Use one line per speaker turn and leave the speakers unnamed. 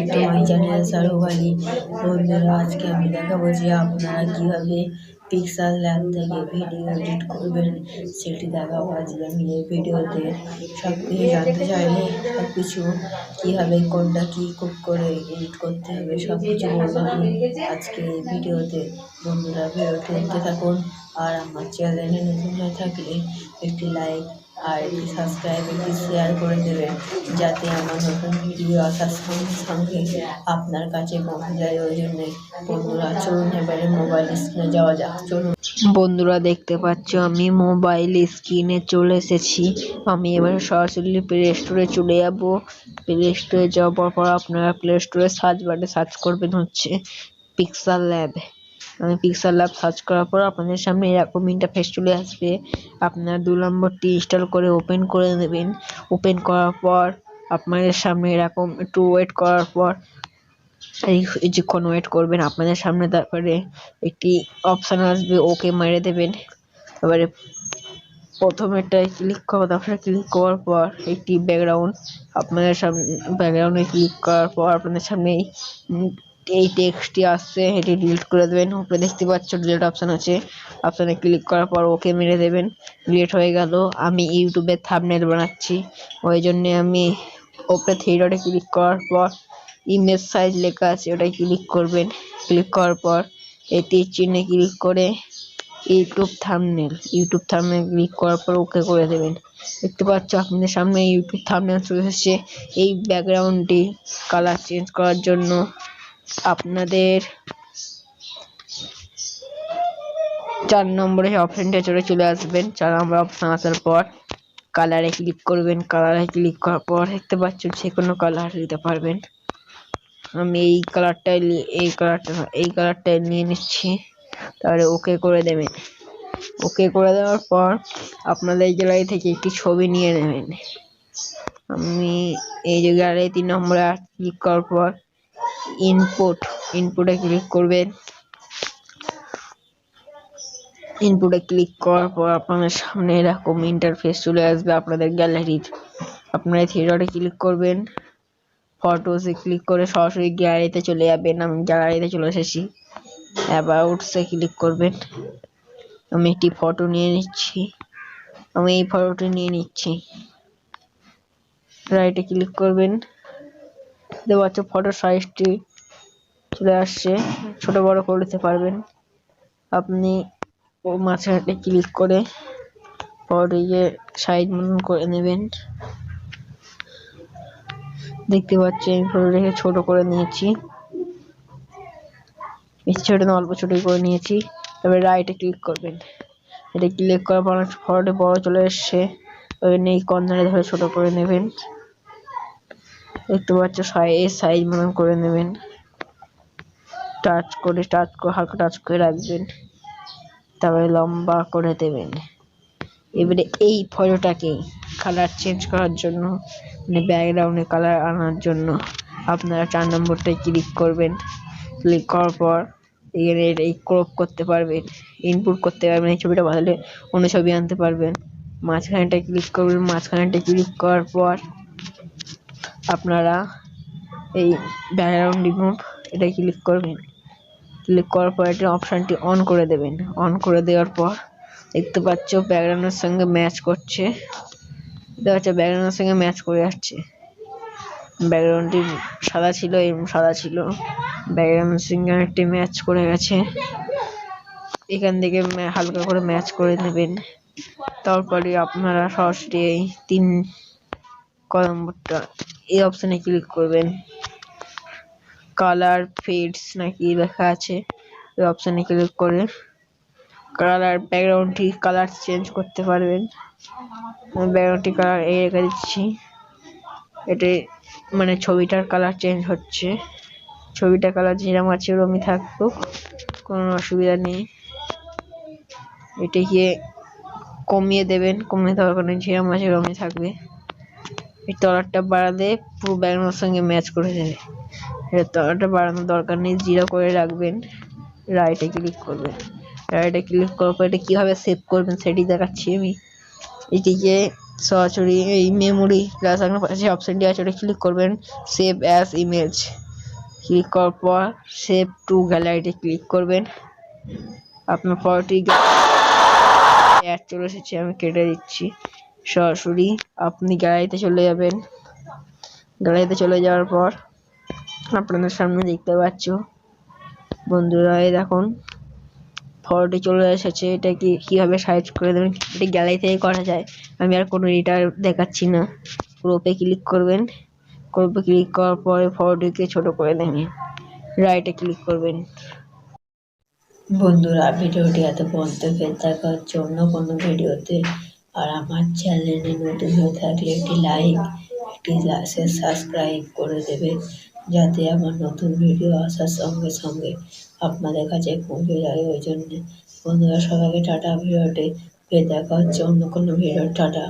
Back to my channel Saroo ভাই। বন্ধুরা, আজকে আমি দেখাবো যে আপনারা কিভাবে পিক্সেল ল্যাব থেকে ভিডিও এডিট করবেন, সেটি দেখাবো আজকে আমি এই ভিডিওতে। সব কিছু জানতে চাইলে সবকিছু কিভাবে কোনটা কি করে এডিট করতে হবে সব কিছু বলবো আমি আজকে এই ভিডিওতে। বন্ধুরা, ভিডিওটি দেখতে থাকুন। আর আমার চ্যানেলে নতুন হয়ে থাকলে একটি লাইক আর একটি সাবস্ক্রাইব একটি শেয়ার করে দেবেন, যাতে আমার নতুন ভিডিও আসার সঙ্গে সঙ্গে আপনার কাছে পৌঁছে যায়। ওই জন্যে বন্ধুরা, চলুন এবারে মোবাইল স্ক্রিনে যাওয়া যাক। চলুন বন্ধুরা, দেখতে পাচ্ছ আমি মোবাইল স্ক্রিনে চলে এসেছি। আমি এবারে সরাসরি প্লে স্টোরে চলে যাবো। প্লে স্টোরে যাওয়ার পর আপনারা প্লে স্টোরে সার্চ বাটে সার্চ করবেন হচ্ছে পিক্সেল ল্যাব। আমি পিক্সেল ল্যাব সার্চ করার পর আপনাদের সামনে এরকম ইন্টারফেস চলে আসবে। আপনার 2 নম্বরটি ইনস্টল করে ওপেন করে নেবেন। ওপেন করার পর আপনাদের সামনে এরকম একটু ওয়েট করার পর এই কিছুক্ষণ ওয়েট করবেন। আপনাদের সামনে তারপরে একটি অপশান আসবে, ওকে মেরে দেবেন। এবারে প্রথমেরটায় ক্লিক করবেন। তারপরে ক্লিক করার পর একটি ব্যাকগ্রাউন্ড আপনাদের সামনে, ব্যাকগ্রাউন্ডে ক্লিক করার পর আপনাদের সামনে এই টেক্সটটি আসছে, এটি ডিলিট করে দেবেন। উপরে দেখতে পাচ্ছ ডিলিট অপশান আছে, অপশানে ক্লিক করার পর ওকে মেরে দেবেন। ডিলিট হয়ে গেল। আমি ইউটিউবের থাম্বনেল বানাচ্ছি, ওই জন্যে আমি উপরে থ্রি ডটে ক্লিক করার পর ইমেজ সাইজ লেখা আছে, ওটাই ক্লিক করবেন। ক্লিক করার পর এটি চিহ্নে ক্লিক করে ইউটিউব থাম্বনেল ক্লিক করার পর ওকে করে দেবেন। দেখতে পাচ্ছ আপনাদের সামনে ইউটিউব থাম্বনেল চলে এসেছে। এই ব্যাকগ্রাউন্ডটি কালার চেঞ্জ করার জন্য আপনাদের 4 নম্বরে অপশনটা চলে আসবেন। 4 নম্বর অপশন আসার পর কালারে ক্লিক করবেন। কালারে ক্লিক করার পর দেখতে পাচ্ছেন যে কোনো কালার নিতে পারবেন। আমি এই কালারটা নিয়ে নিচ্ছি। তাহলে ওকে করে দেবেন। ওকে করে দেওয়ার পর আপনাদের গ্যালারি থেকে একটি ছবি নিয়ে নেবেন। আমি এই যে গ্যালারি 3 নম্বরে ক্লিক করার পর ইনপুটে ক্লিক করবেন। ইনপুটে ক্লিক করার পর আপনাদের সামনে এরকম ইন্টারফেস চলে আসবে আপনাদের গ্যালারির। আপনারা থ্রি ডটে ক্লিক করবেন, ফটোসে ক্লিক করে সরাসরি গ্যালারিতে চলে যাবেন। আমি গ্যালারিতে চলে এসেছি। অ্যাবাউটসে ক্লিক করবেন। আমি একটি ফটো নিয়ে নিচ্ছি। আমি এই ফটোটি নিয়ে নিচ্ছি। রাইটে ক্লিক করবেন। দেখতে পাচ্ছ ফটো সাইজটি চলে আসছে, ছোট বড় করে নিতে পারবেন। আপনি ও মাঝখানে ক্লিক করে ফটোটিকে সাইজ মতন করে নেবেন। দেখতে পাচ্ছেন ফটোটিকে ছোট করে নিয়েছি, বেশি ছোট না, অল্প ছোটই করে নিয়েছি। তবে রাইটে ক্লিক করবেন। এটা ক্লিক করার পর ফটোটি বড় চলে এসছে, ওই জন্য এই কর্নারে ধরে ছোট করে নেবেন। দেখতে পাচ্ছ সাইজ মতন করে নেবেন। হালকা টাচ করে রাখবেন, তারপরে লম্বা করে দেবেন। এবারে এই ফটোটাকে কালার চেঞ্জ করার জন্য, মানে ব্যাকগ্রাউন্ডে কালার আনার জন্য আপনারা 4 নম্বরটায় ক্লিক করবেন। ক্লিক করার পর এখানে এই ক্রপ করতে পারবেন, ইনপুট করতে পারবেন। এই ছবিটা বদলে অন্য ছবি আনতে পারবেন। মাঝখানেটা ক্লিক করবেন। মাঝখানেটা ক্লিক করার পর আপনারা এই ব্যাকগ্রাউন্ড রিমুভ এটা ক্লিক করবেন। ক্লিক করার পর এটা অপশানটি অন করে দেবেন। অন করে দেওয়ার পর দেখতে পাচ্ছ ব্যাকগ্রাউন্ডের সঙ্গে ম্যাচ করছে। ব্যাকগ্রাউন্ডের সঙ্গে ম্যাচ করে যাচ্ছে। ব্যাকগ্রাউন্ডটি সাদা ছিল এবং সাদা ছিল, ব্যাকগ্রাউন্ডের সঙ্গে একটি ম্যাচ করে গেছে। এখান থেকে হালকা করে ম্যাচ করে নেবেন। তারপরে আপনারা সরাসরি এই 3 নম্বরটা এই অপশানে ক্লিক করবেন। কালার ফেডস নাকি লেখা আছে, এই অপশানে ক্লিক করে কালার ব্যাকগ্রাউন্ডটি কালার চেঞ্জ করতে পারবেন। ব্যাকগ্রাউন্ডটি কালার এই রেখে দিচ্ছি। এটি মানে ছবিটার কালার চেঞ্জ হচ্ছে। ছবিটার কালার যেরকম আছে ওরকমই থাকতো, কোনো অসুবিধা নেই। এটিকে কমিয়ে দেবেন, কমিয়ে দেওয়ার কারণে যেরকম আছে ওরকমই থাকবে। এই তলারটা বাড়ালে পুরো ব্যাকগ্রাউন্ডের সঙ্গে ম্যাচ করে দেবে। এটা তলারটা বাড়ানোর দরকার নেই, 0 করে রাখবেন। রাইটে ক্লিক করবেন। রাইটে ক্লিক করার পর এটা কীভাবে সেভ করবেন সেটি দেখাচ্ছি আমি। এটিকে সরাসরি এই মেমোরি প্লাস আপনার পাশে অপশানটি আছে, ওটা ক্লিক করবেন। সেভ অ্যাজ ইমেজ,
ক্লিক করার পর সেভ টু গ্যালারিতে ক্লিক করবেন। আপনার ফটোটি অ্যাড চলে এসেছে, আমি কেটে দিচ্ছি। সরাসরি আপনি গ্যালারিতে চলে যাবেন। গ্যালারিতে চলে যাওয়ার পর আপনাদের সামনে দেখতে পাচ্ছ বন্ধুরা, এই দেখুন ফটোটি চলে এসেছে। এটা কিভাবে সাইজ করে দেবেন, এটি গ্যালারি থেকে করা যায়। আমি আর কোনো এডিটর দেখাচ্ছি না। ক্রপে ক্লিক করবেন। ক্রপে ক্লিক করার পরে ফটোটিকে ছোট করে দেবেন। রাইটে ক্লিক করবেন।
বন্ধুরা, ভিডিওটি এত পর্যন্ত দেখা হচ্ছে অন্য কোনো ভিডিওতে। আর আমার চ্যানেলে নতুন হয়ে থাকলে একটি লাইক, একটি সাবস্ক্রাইব করে দেবে, যাতে আমার নতুন ভিডিও আসার সঙ্গে সঙ্গে আপনাদের কাছে পৌঁছে যায়। ওই জন্যে বন্ধুরা, সবাইকে টাটা। ভিডিওটি দেখা হচ্ছে অন্য কোনো ভিডিও। টাটা।